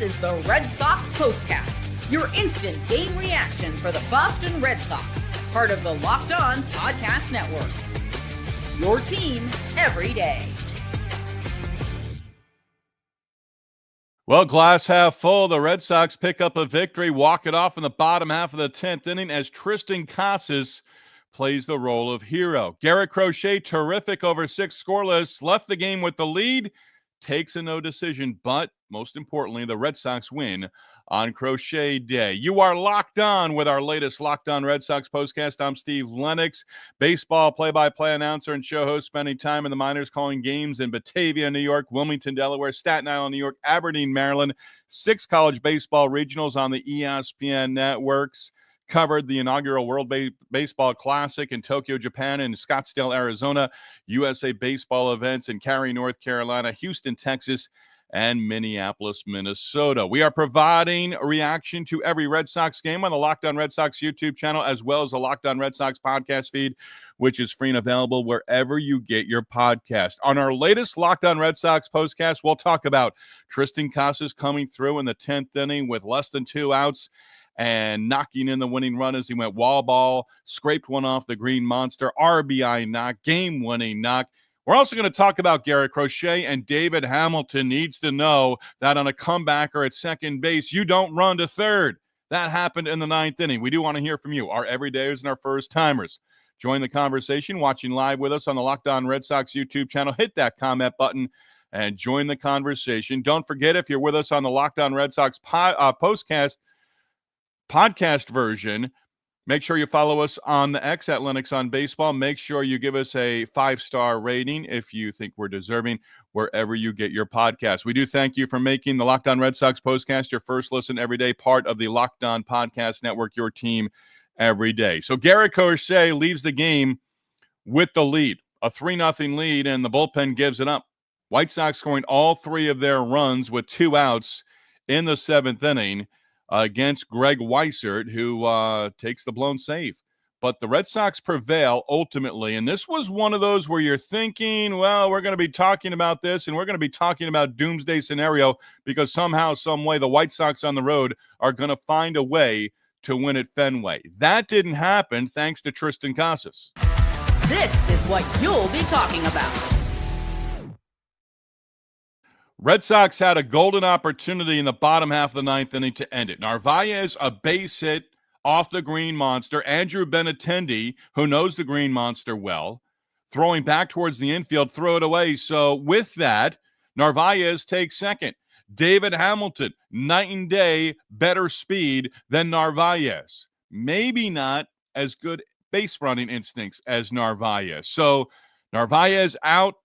is the Red Sox POSTCAST, your instant game reaction for the Boston Red Sox, part of the Locked On Podcast Network. Your team every day. Well, glass half full. The Red Sox pick up a victory, walk it off in the bottom half of the 10th inning as Tristan Casas plays the role of hero. Garrett Crochet, terrific over 6 scoreless, left the game with the lead, takes a no decision, but most importantly, the Red Sox win on Crochet Day. You are locked on with our latest Locked On Red Sox postcast. I'm Steve Lennox, baseball play-by-play announcer and show host, spending time in the minors calling games in Batavia, New York, Wilmington, Delaware, Staten Island, New York, Aberdeen, Maryland, 6 college baseball regionals on the ESPN networks. Covered the inaugural World Baseball Classic in Tokyo, Japan, and Scottsdale, Arizona, USA Baseball events in Cary, North Carolina, Houston, Texas, and Minneapolis, Minnesota. We are providing a reaction to every Red Sox game on the Locked On Red Sox YouTube channel, as well as the Locked On Red Sox podcast feed, which is free and available wherever you get your podcast. On our latest Locked On Red Sox postcast, we'll talk about Tristan Casas coming through in the 10th inning with less than 2 outs and knocking in the winning run as he went wall ball, scraped one off the green monster, RBI knock, game-winning knock. We're also going to talk about Garrett Crochet, and David Hamilton needs to know that on a comebacker at second base, you don't run to third. That happened in the 9th inning. We do want to hear from you, our everydayers and our first-timers. Join the conversation, watching live with us on the Locked On Red Sox YouTube channel. Hit that comment button and join the conversation. Don't forget, if you're with us on the Locked On Red Sox postcast podcast version, make sure you follow us on the X at Lennox on Baseball. Make sure you give us a 5-star rating if you think we're deserving wherever you get your podcast. We do thank you for making the Locked On Red Sox postcast your first listen every day, part of the Locked On Podcast Network, your team every day. So Garrett Crochet leaves the game with the lead, a 3-0 lead, and the bullpen gives it up. White Sox scoring all 3 of their runs with 2 outs in the 7th inning against Greg Weissert, who takes the blown save. But the Red Sox prevail ultimately, and this was one of those where you're thinking, well, we're going to be talking about this, and we're going to be talking about doomsday scenario because somehow, some way, the White Sox on the road are going to find a way to win at Fenway. That didn't happen thanks to Tristan Casas. This is what you'll be talking about. Red Sox had a golden opportunity in the bottom half of the 9th inning to end it. Narvaez, a base hit off the green monster. Andrew Benintendi, who knows the green monster well, throwing back towards the infield, throw it away. So with that, Narvaez takes second. David Hamilton, night and day, better speed than Narvaez. Maybe not as good base running instincts as Narvaez. So Narvaez out,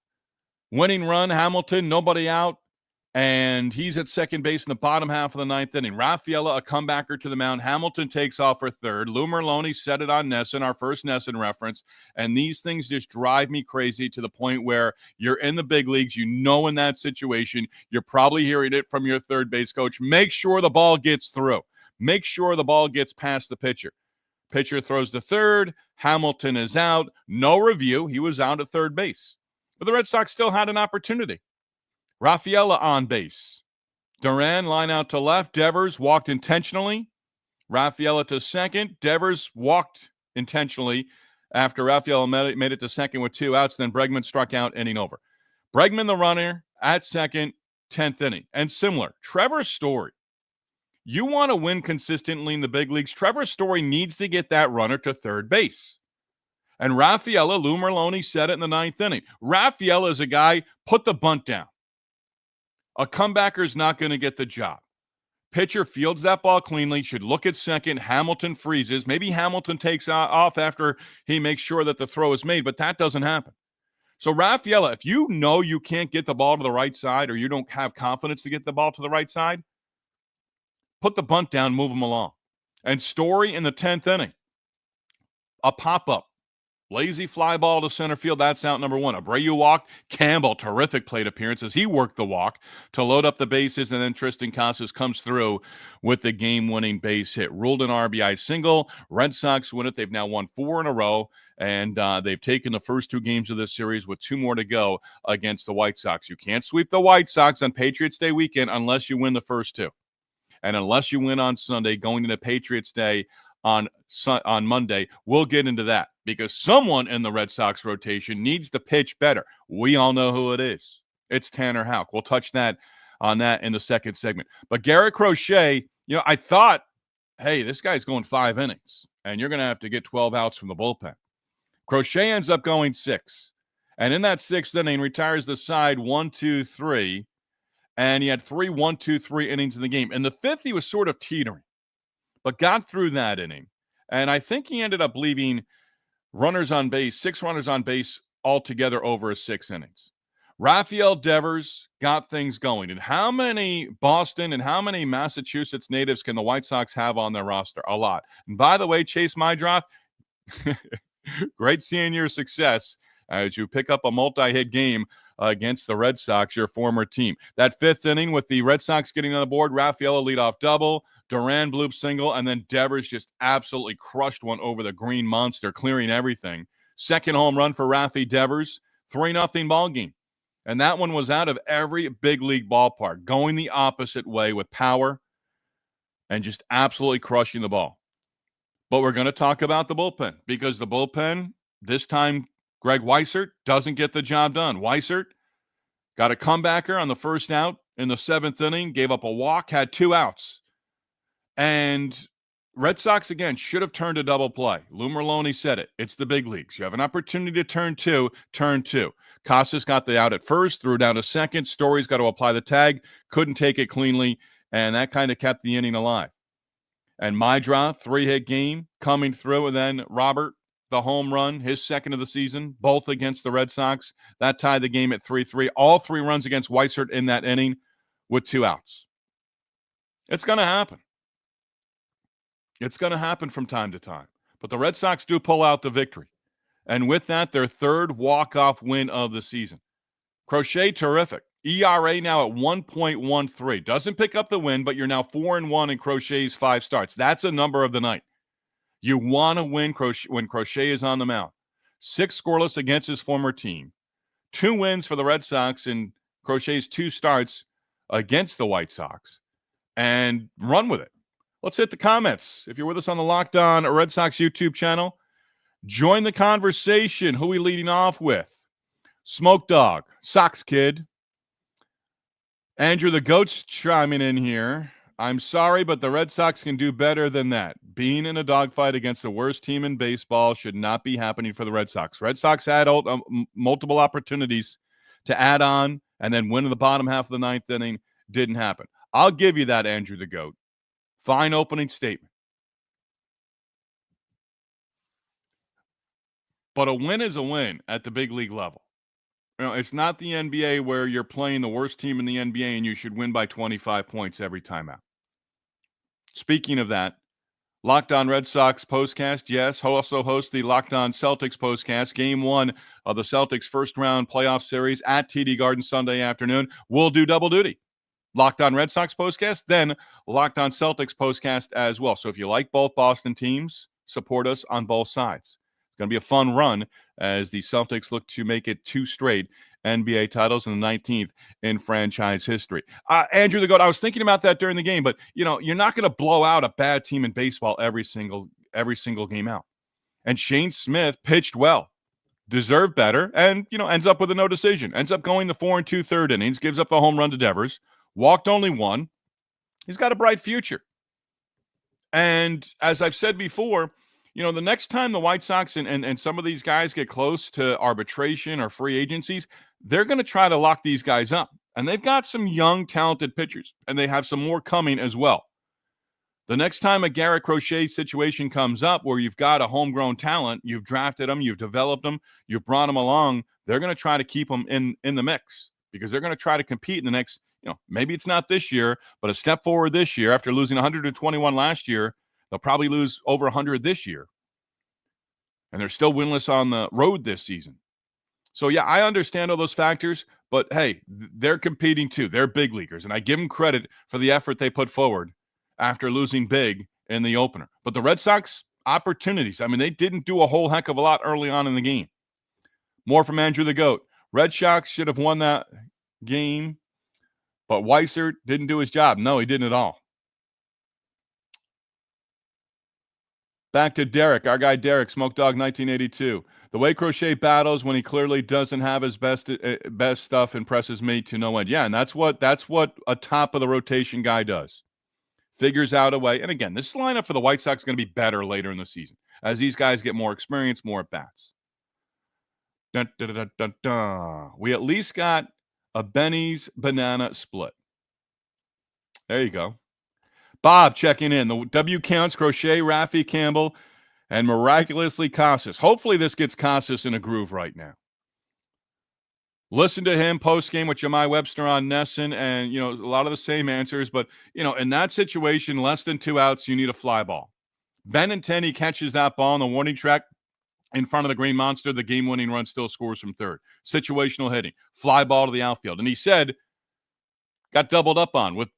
winning run, Hamilton, nobody out. And he's at second base in the bottom half of the 9th inning. Rafaela, a comebacker to the mound. Hamilton takes off for third. Lou Merlone set it on Nesson, our first Nesson reference. And these things just drive me crazy to the point where you're in the big leagues. You know, in that situation, you're probably hearing it from your third base coach. Make sure the ball gets through. Make sure the ball gets past the pitcher. Pitcher throws to third. Hamilton is out. No review. He was out at third base. But the Red Sox still had an opportunity. Rafaela on base. Duran line out to left. Devers walked intentionally. Rafaela to second. Devers walked intentionally after Rafaela made it to second with 2 outs. Then Bregman struck out, inning over. Bregman the runner at second, 10th inning. And similar, Trevor Story. You want to win consistently in the big leagues. Trevor Story needs to get that runner to third base. And Rafaela, Lou Merlone said it in the 9th inning. Rafaela is a guy, put the bunt down. A comebacker is not going to get the job. Pitcher fields that ball cleanly, should look at second. Hamilton freezes. Maybe Hamilton takes off after he makes sure that the throw is made, but that doesn't happen. So Rafaela, if you know you can't get the ball to the right side or you don't have confidence to get the ball to the right side, put the bunt down, move him along. And Story in the 10th inning, a pop-up. Lazy fly ball to center field. That's out number 1. Abreu walked. Campbell, terrific plate appearance as he worked the walk to load up the bases, and then Tristan Casas comes through with the game-winning base hit. Ruled an RBI single. Red Sox win it. They've now won 4 in a row, and they've taken the first 2 games of this series with 2 more to go against the White Sox. You can't sweep the White Sox on Patriots Day weekend unless you win the first 2. And unless you win on Sunday, going into Patriots Day on Monday, we'll get into that because someone in the Red Sox rotation needs to pitch better. We all know who it is. It's Tanner Houck. We'll touch on that in the second segment. But Garrett Crochet, I thought, hey, this guy's going 5 innings, and you're going to have to get 12 outs from the bullpen. Crochet ends up going 6. And in that 6th inning, retires the side 1-2-3. And he had 3 1-2-3 innings in the game. In the 5th, he was sort of teetering, but got through that inning. And I think he ended up leaving 6 runners on base altogether over his 6 innings. Rafael Devers got things going. And how many Boston and how many Massachusetts natives can the White Sox have on their roster? A lot. And by the way, Chase Mydroth, great seeing your success as you pick up a multi-hit game against the Red Sox, your former team. That 5th inning with the Red Sox getting on the board, Rafael a leadoff double, Duran bloop single, and then Devers just absolutely crushed one over the green monster, clearing everything. Second home run for Rafi Devers, 3-0 ball game. And that one was out of every big league ballpark, going the opposite way with power and just absolutely crushing the ball. But we're going to talk about the bullpen because the bullpen, this time, Greg Weissert doesn't get the job done. Weissert got a comebacker on the first out in the 7th inning, gave up a walk, had 2 outs. And Red Sox, again, should have turned a double play. Lou Merlone said it. It's the big leagues. You have an opportunity to turn 2, turn 2. Casas got the out at first, threw down to second. Story's got to apply the tag, couldn't take it cleanly, and that kind of kept the inning alive. And Mydroth, 3-hit game coming through, and then Robert, the home run, his 2nd of the season, both against the Red Sox. That tied the game at 3-3. All 3 runs against Weissert in that inning with 2 outs. It's going to happen. It's going to happen from time to time. But the Red Sox do pull out the victory. And with that, their 3rd walk-off win of the season. Crochet, terrific. ERA now at 1.13. Doesn't pick up the win, but you're now 4-1 in Crochet's 5 starts. That's a number of the night. You want to win when Crochet is on the mound. 6 scoreless against his former team. 2 wins for the Red Sox in Crochet's 2 starts against the White Sox. And run with it. Let's hit the comments. If you're with us on the Locked On Red Sox YouTube channel, join the conversation. Who are we leading off with? Smoke Dog, Sox Kid. Andrew the Goat's chiming in here. I'm sorry, but the Red Sox can do better than that. Being in a dogfight against the worst team in baseball should not be happening for the Red Sox. Red Sox had multiple opportunities to add on and then win in the bottom half of the 9th inning. Didn't happen. I'll give you that, Andrew the Goat. Fine opening statement. But a win is a win at the big league level. It's not the NBA where you're playing the worst team in the NBA and you should win by 25 points every time out. Speaking of that, Locked On Red Sox postcast, yes. Also host the Locked On Celtics postcast. Game 1 of the Celtics first-round playoff series at TD Garden Sunday afternoon. We'll do double duty. Locked On Red Sox postcast, then Locked On Celtics postcast as well. So if you like both Boston teams, support us on both sides. It's going to be a fun run as the Celtics look to make it 2 straight NBA titles and the 19th in franchise history. Andrew the Goat, I was thinking about that during the game, but you're not going to blow out a bad team in baseball every single game out. And Shane Smith pitched well, deserved better, and ends up with a no decision. Ends up going the 4 2/3 innings, gives up the home run to Devers, walked only 1. He's got a bright future. And as I've said before, the next time the White Sox and some of these guys get close to arbitration or free agencies, they're going to try to lock these guys up. And they've got some young, talented pitchers, and they have some more coming as well. The next time a Garrett Crochet situation comes up where you've got a homegrown talent, you've drafted them, you've developed them, you've brought them along, they're going to try to keep them in the mix because they're going to try to compete in the next, maybe it's not this year, but a step forward this year. After losing 121 last year, they'll probably lose over 100 this year. And they're still winless on the road this season. So, yeah, I understand all those factors, but, hey, they're competing too. They're big leaguers, and I give them credit for the effort they put forward after losing big in the opener. But the Red Sox, opportunities. They didn't do a whole heck of a lot early on in the game. More from Andrew the Goat. Red Sox should have won that game, but Weissert didn't do his job. No, he didn't at all. Back to Derek, our guy Derek, Smoke Dog 1982. The way Crochet battles when he clearly doesn't have his best stuff impresses me to no end. Yeah, and that's what a top of the rotation guy does. Figures out a way. And again, this lineup for the White Sox is going to be better later in the season as these guys get more experience, more at bats. Dun, dun, dun, dun, dun. We at least got a Benny's banana split. There you go. Bob checking in. The W counts Crochet, Rafi, Campbell, and miraculously Casas. Hopefully this gets Casas in a groove right now. Listen to him post-game with Jemai Webster on Nesson, and, a lot of the same answers. But, in that situation, less than 2 outs, you need a fly ball. Benintendi catches that ball on the warning track in front of the Green Monster. The game-winning run still scores from third. Situational hitting. Fly ball to the outfield. And he said, got doubled up on with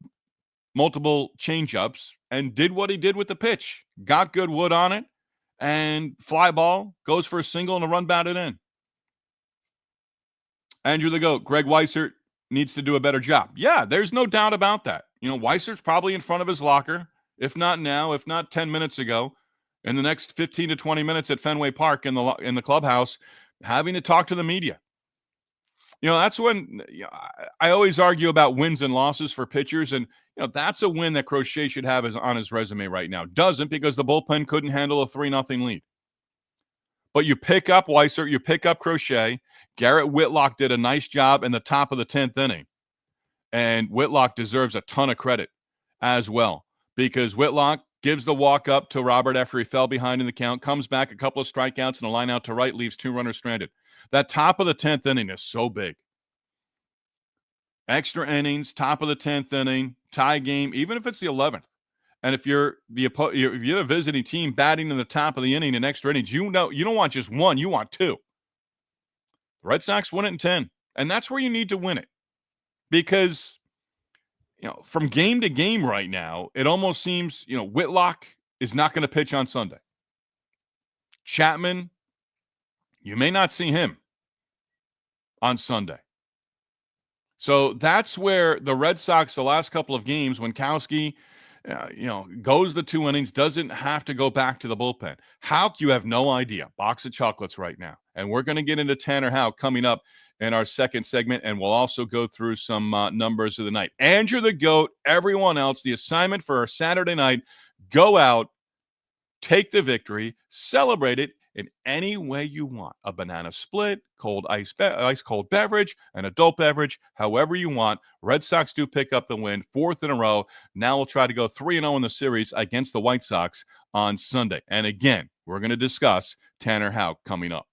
multiple changeups and did what he did with the pitch. Got good wood on it, and fly ball goes for a single and a run batted in. Andrew the GOAT, Greg Weissert needs to do a better job. Yeah, there's no doubt about that. Weissert's probably in front of his locker, if not now, if not 10 minutes ago, in the next 15 to 20 minutes at Fenway Park in the clubhouse, having to talk to the media. That's when I always argue about wins and losses for pitchers, and that's a win that Crochet should have on his resume right now. Doesn't, because the bullpen couldn't handle a 3-0 lead. But you pick up Weissert, you pick up Crochet. Garrett Whitlock did a nice job in the top of the 10th inning. And Whitlock deserves a ton of credit as well, because Whitlock gives the walk up to Robert after he fell behind in the count, comes back, a couple of strikeouts and a line out to right, leaves 2 runners stranded. That top of the 10th inning is so big. Extra innings, top of the 10th inning, tie game, even if it's the 11th. And if you're the visiting team batting in the top of the inning in extra innings, you don't want just 1, you want 2. The Red Sox win it in 10, and that's where you need to win it. Because, from game to game right now, it almost seems, Whitlock is not going to pitch on Sunday. Chapman, you may not see him on Sunday. So that's where the Red Sox, the last couple of games, when Kowski, goes the 2 innings, doesn't have to go back to the bullpen. Houck, you have no idea. Box of chocolates right now. And we're going to get into Tanner Houck coming up in our second segment, and we'll also go through some numbers of the night. Andrew the GOAT, everyone else, the assignment for our Saturday night, go out, take the victory, celebrate it in any way you want. A banana split, cold ice cold beverage, an adult beverage, however you want. Red Sox do pick up the win, 4th in a row. Now we'll try to go 3-0 in the series against the White Sox on Sunday. And again, we're going to discuss Tanner Houck coming up.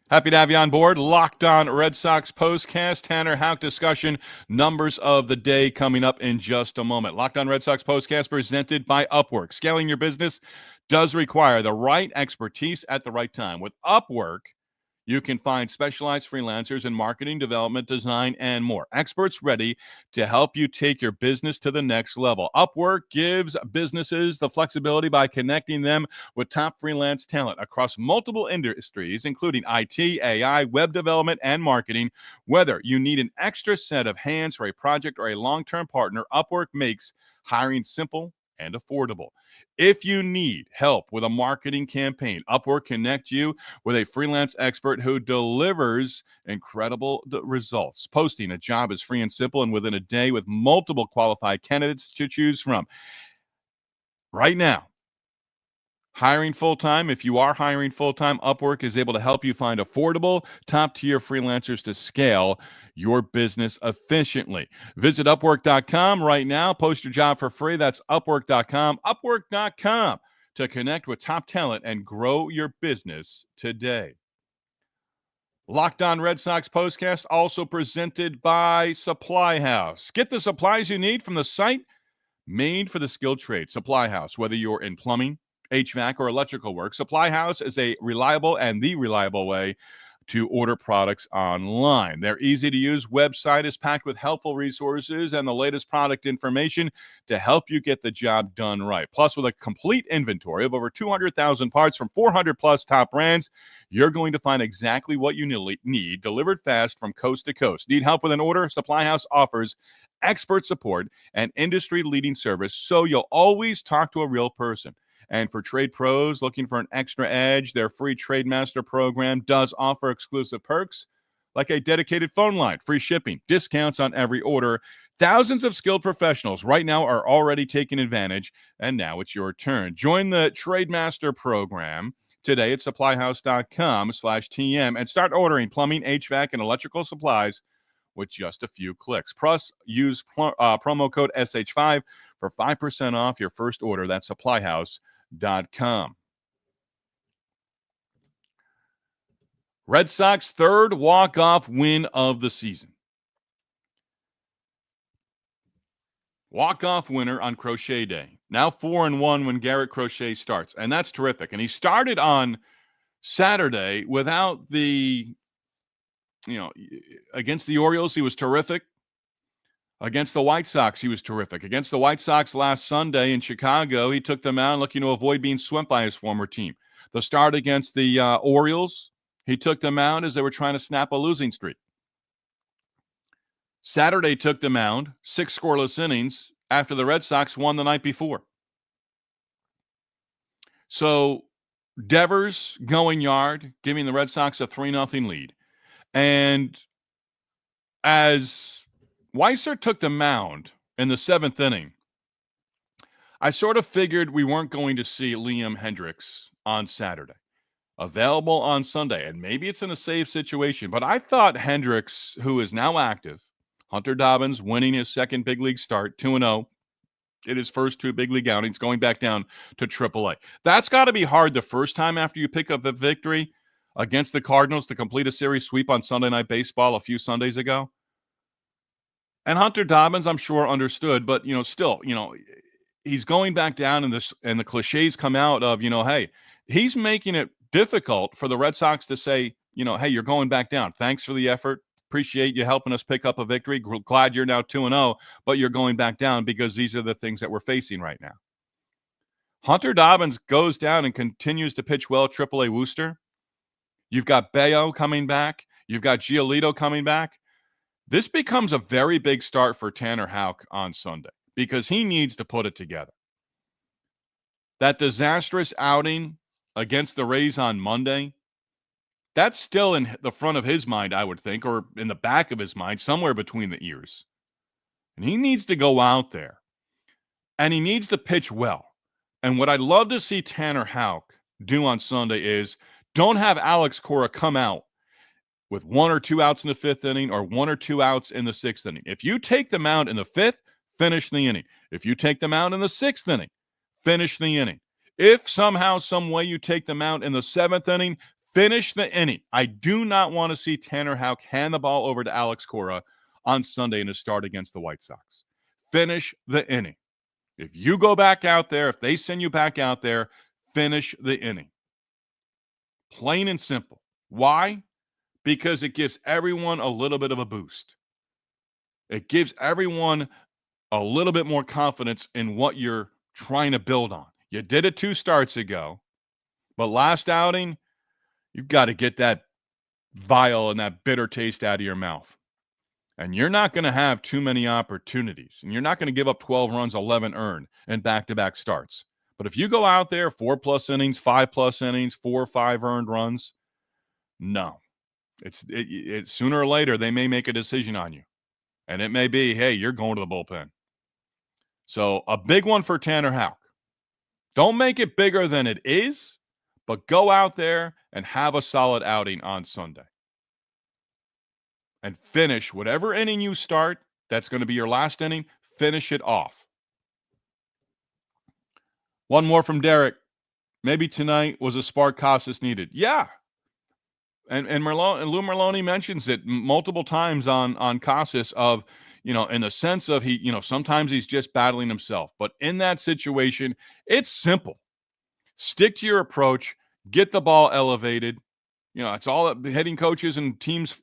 Happy to have you on board. Locked On Red Sox postcast, Tanner Houck discussion, numbers of the day coming up in just a moment. Locked On Red Sox postcast presented by Upwork. Scaling your business does require the right expertise at the right time. With Upwork, you can find specialized freelancers in marketing, development, design, and more. Experts ready to help you take your business to the next level. Upwork gives businesses the flexibility by connecting them with top freelance talent across multiple industries, including IT, AI, web development, and marketing. Whether you need an extra set of hands for a project or a long-term partner, Upwork makes hiring simple and affordable. If you need help with a marketing campaign, Upwork connect you with a freelance expert who delivers incredible results. Posting a job is free and simple, and within a day with multiple qualified candidates to choose from. Right now, hiring full-time, if you are hiring full-time, Upwork is able to help you find affordable, top-tier freelancers to scale your business efficiently. Visit Upwork.com right now. Post your job for free. That's Upwork.com. Upwork.com to connect with top talent and grow your business today. Locked On Red Sox postcast also presented by Supply House. Get the supplies you need from the site made for the skilled trade. Supply House, whether you're in plumbing, HVAC, or electrical work, Supply House is a reliable and the reliable way to order products online. Their easy-to-use website is packed with helpful resources and the latest product information to help you get the job done right. Plus, with a complete inventory of over 200,000 parts from 400-plus top brands, you're going to find exactly what you need delivered fast from coast to coast. Need help with an order? Supply House offers expert support and industry-leading service, so you'll always talk to a real person. And for trade pros looking for an extra edge, their free Trade Master program does offer exclusive perks like a dedicated phone line, free shipping, discounts on every order. Thousands of skilled professionals right now are already taking advantage, and now it's your turn. Join the Trade Master program today at supplyhouse.com/TM and start ordering plumbing, HVAC, and electrical supplies with just a few clicks. Plus, use promo code SH5 for 5% off your first order. That's supplyhouse.com. Red Sox third walk-off win of the season. Walk-off winner on Crochet Day. Now 4-1 when Garrett Crochet starts, and that's terrific. And he started on Saturday without the, against the Orioles, he was terrific. Against the White Sox, he was terrific. Against the White Sox last Sunday in Chicago, he took them out looking to avoid being swept by his former team. The start against the Orioles, he took them out as they were trying to snap a losing streak. Saturday took them out, 6 scoreless innings after the Red Sox won the night before. So Devers going yard, giving the Red Sox a 3-0 lead. And as Weiser took the mound in the 7th inning, I sort of figured we weren't going to see Liam Hendriks on Saturday, available on Sunday, and maybe it's in a safe situation, but I thought Hendriks, who is now active, Hunter Dobbins winning his second big league start, 2-0 in his first 2 big league outings, going back down to AAA. That's got to be hard the first time after you pick up a victory against the Cardinals to complete a series sweep on Sunday Night Baseball a few Sundays ago. And Hunter Dobbins, I'm sure, understood, but, still, he's going back down and the cliches come out of, hey, he's making it difficult for the Red Sox to say, hey, you're going back down. Thanks for the effort. Appreciate you helping us pick up a victory. Glad you're now 2-0, but you're going back down because these are the things that we're facing right now. Hunter Dobbins goes down and continues to pitch well, AAA Worcester. You've got Bayo coming back. You've got Giolito coming back. This becomes a very big start for Tanner Houck on Sunday because he needs to put it together. That disastrous outing against the Rays on Monday, that's still in the front of his mind, I would think, or in the back of his mind, somewhere between the ears. And he needs to go out there, and he needs to pitch well. And what I'd love to see Tanner Houck do on Sunday is don't have Alex Cora come out with 1 or 2 outs in the 5th inning or 1 or 2 outs in the 6th inning. If you take them out in the 5th, finish the inning. If you take them out in the 6th inning, finish the inning. If somehow, some way you take them out in the 7th inning, finish the inning. I do not want to see Tanner Houck hand the ball over to Alex Cora on Sunday in his start against the White Sox. Finish the inning. If you go back out there, if they send you back out there, finish the inning. Plain and simple. Why? Because it gives everyone a little bit of a boost. It gives everyone a little bit more confidence in what you're trying to build on. You did it 2 starts ago, but last outing, you've got to get that vile and that bitter taste out of your mouth. And you're not going to have too many opportunities, and you're not going to give up 12 runs, 11 earned in back-to-back starts. But if you go out there 4+ innings, 5+ innings, 4 or 5 earned runs, no. It's sooner or later, they may make a decision on you. And it may be, hey, you're going to the bullpen. So a big one for Tanner Houck. Don't make it bigger than it is, but go out there and have a solid outing on Sunday. And finish whatever inning you start, that's going to be your last inning, finish it off. One more from Derek. Maybe tonight was a spark Casas needed. Yeah. And Lou Merloni mentions it multiple times on Casas of, in the sense of he, sometimes he's just battling himself. But in that situation, it's simple. Stick to your approach, get the ball elevated, It's all hitting coaches and teams'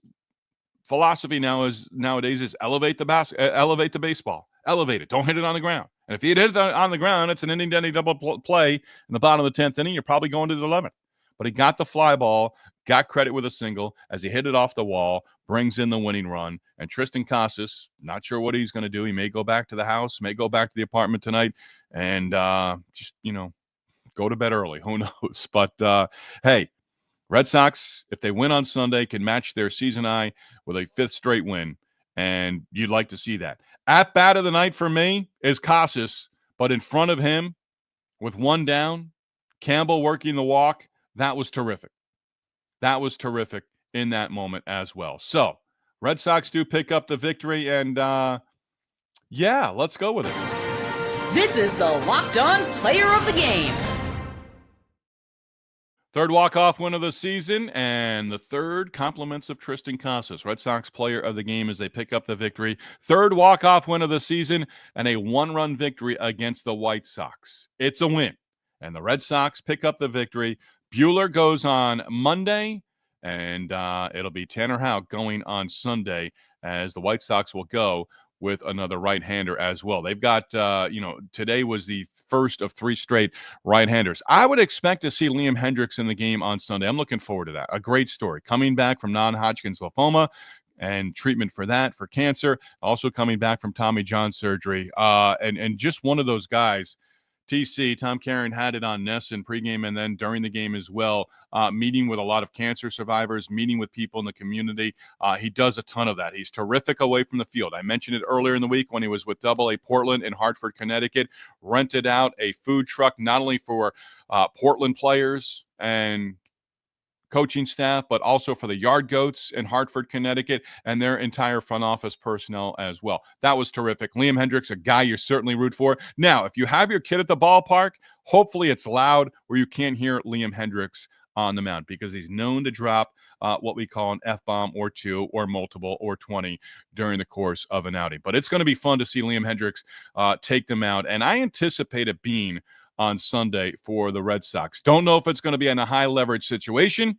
philosophy nowadays is elevate the baseball. Elevate it. Don't hit it on the ground. And if you hit it on the ground, it's an inning double play in the bottom of the 10th inning. You're probably going to the 11th. But he got the fly ball, got credit with a single as he hit it off the wall, brings in the winning run. And Tristan Casas, not sure what he's going to do. He may go back to the house, may go back to the apartment tonight, and just go to bed early. Who knows? But hey, Red Sox, if they win on Sunday, can match their season high with a 5th straight win, and you'd like to see that. At bat of the night for me is Casas, but in front of him, with one down, Campbell working the walk, that was terrific. That was terrific in that moment as well. So, Red Sox do pick up the victory, and let's go with it. This is the Locked On Player of the Game. Third walk-off win of the season, and the third compliments of Tristan Casas, Red Sox player of the game, as they pick up the victory. Third walk-off win of the season, and a one-run victory against the White Sox. It's a win, and the Red Sox pick up the victory. Buehler goes on Monday, and it'll be Tanner Houck going on Sunday, as the White Sox will go with another right-hander as well. They've got, today was the first of 3 straight right-handers. I would expect to see Liam Hendriks in the game on Sunday. I'm looking forward to that. A great story. Coming back from non-Hodgkin's lymphoma and treatment for that, for cancer. Also coming back from Tommy John surgery. And just one of those guys. Tom Caron had it on NESN pregame and then during the game as well, meeting with a lot of cancer survivors, meeting with people in the community. He does a ton of that. He's terrific away from the field. I mentioned it earlier in the week when he was with AA Portland in Hartford, Connecticut, rented out a food truck not only for Portland players and coaching staff, but also for the Yard Goats in Hartford, Connecticut, and their entire front office personnel as well. That was terrific. Liam Hendriks, a guy you certainly root for. Now, if you have your kid at the ballpark, hopefully it's loud where you can't hear Liam Hendriks on the mound, because he's known to drop what we call an F-bomb or 2 or multiple or 20 during the course of an outing. But it's going to be fun to see Liam Hendriks take them out, and I anticipate it being on Sunday for the Red Sox. Don't know if it's going to be in a high leverage situation,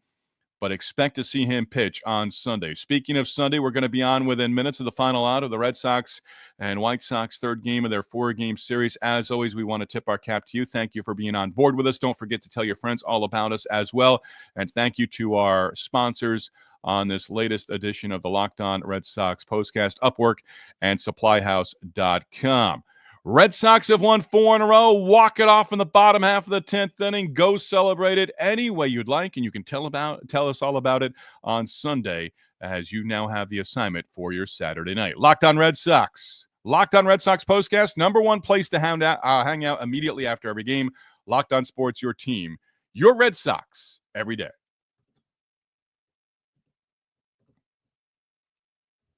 but expect to see him pitch on Sunday. Speaking of Sunday, we're going to be on within minutes of the final out of the Red Sox and White Sox third game of their 4-game series. As always, we want to tip our cap to you. Thank you for being on board with us. Don't forget to tell your friends all about us as well. And thank you to our sponsors on this latest edition of the Locked On Red Sox postcast, Upwork and SupplyHouse.com. Red Sox have won 4 in a row. Walk it off in the bottom half of the 10th inning. Go celebrate it any way you'd like, and you can tell us all about it on Sunday, as you now have the assignment for your Saturday night. Locked On Red Sox. Locked On Red Sox postcast, number one place to hang out immediately after every game. Locked On Sports, your team, your Red Sox, every day.